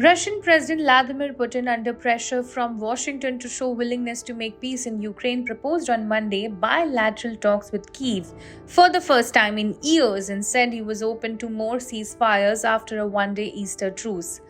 Russian President Vladimir Putin, under pressure from Washington to show willingness to make peace in Ukraine, proposed on Monday bilateral talks with Kyiv for the first time in years and said he was open to more ceasefires after a one-day Easter truce.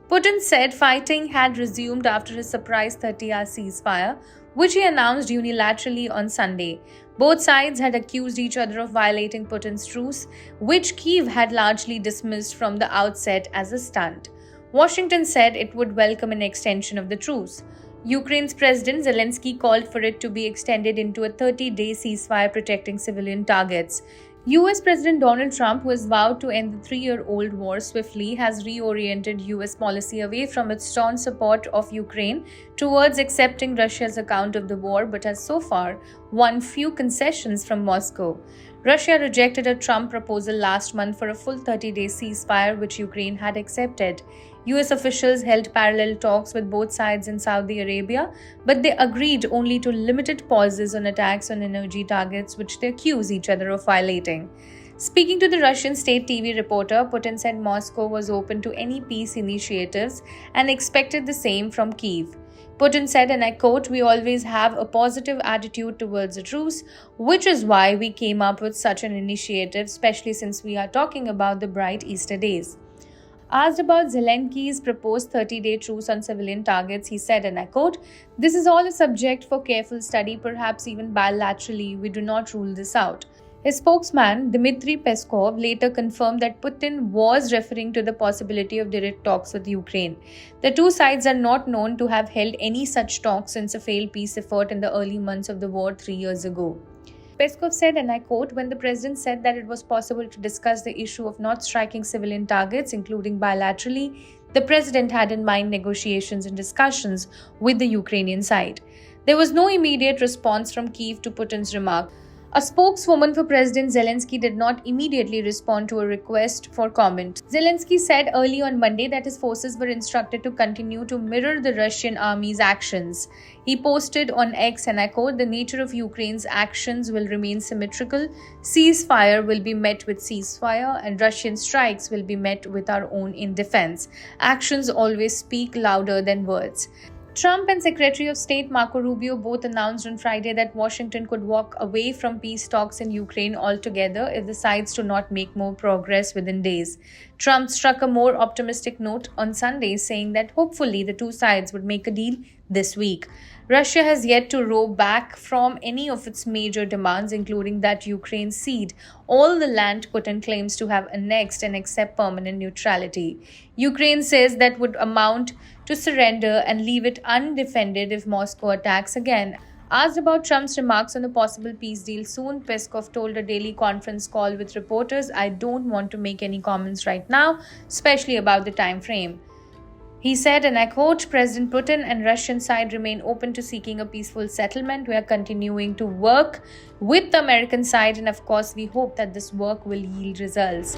Putin said fighting had resumed after a surprise 30-hour ceasefire, which he announced unilaterally on Sunday. Both sides had accused each other of violating Putin's truce, which Kyiv had largely dismissed from the outset as a stunt. Washington said it would welcome an extension of the truce. Ukraine's President Zelensky called for it to be extended into a 30-day ceasefire protecting civilian targets. US President Donald Trump, who has vowed to end the three-year-old war swiftly, has reoriented US policy away from its staunch support of Ukraine towards accepting Russia's account of the war, but has so far won few concessions from Moscow. Russia rejected a Trump proposal last month for a full 30-day ceasefire, which Ukraine had accepted. US officials held parallel talks with both sides in Saudi Arabia, but they agreed only to limited pauses on attacks on energy targets, which they accuse each other of violating. Speaking to the Russian state TV reporter, Putin said Moscow was open to any peace initiatives and expected the same from Kyiv. Putin said, and I quote, "We always have a positive attitude towards a truce, which is why we came up with such an initiative, especially since we are talking about the bright Easter days." Asked about Zelensky's proposed 30-day truce on civilian targets, he said, and I quote, "This is all a subject for careful study, perhaps even bilaterally. We do not rule this out." His spokesman, Dmitry Peskov, later confirmed that Putin was referring to the possibility of direct talks with Ukraine. The two sides are not known to have held any such talks since a failed peace effort in the early months of the war 3 years ago. Peskov said, and I quote, "When the president said that it was possible to discuss the issue of not striking civilian targets, including bilaterally, the president had in mind negotiations and discussions with the Ukrainian side." There was no immediate response from Kyiv to Putin's remark. A spokeswoman for President Zelensky did not immediately respond to a request for comment. Zelensky said early on Monday that his forces were instructed to continue to mirror the Russian army's actions. He posted on X, and I quote, "The nature of Ukraine's actions will remain symmetrical. Ceasefire will be met with ceasefire, and Russian strikes will be met with our own in defense. Actions always speak louder than words." Trump and Secretary of State Marco Rubio both announced on Friday that Washington could walk away from peace talks in Ukraine altogether if the sides do not make more progress within days. Trump struck a more optimistic note on Sunday, saying that hopefully the two sides would make a deal this week. Russia has yet to row back from any of its major demands, including that Ukraine cede all the land Putin claims to have annexed and accept permanent neutrality. Ukraine says that would amount to surrender and leave it undefended if Moscow attacks again. Asked about Trump's remarks on a possible peace deal soon, Peskov told a daily conference call with reporters, "I don't want to make any comments right now, especially about the time frame." He said, and I quote, "President Putin and Russian side remain open to seeking a peaceful settlement. We are continuing to work with the American side, and of course, we hope that this work will yield results."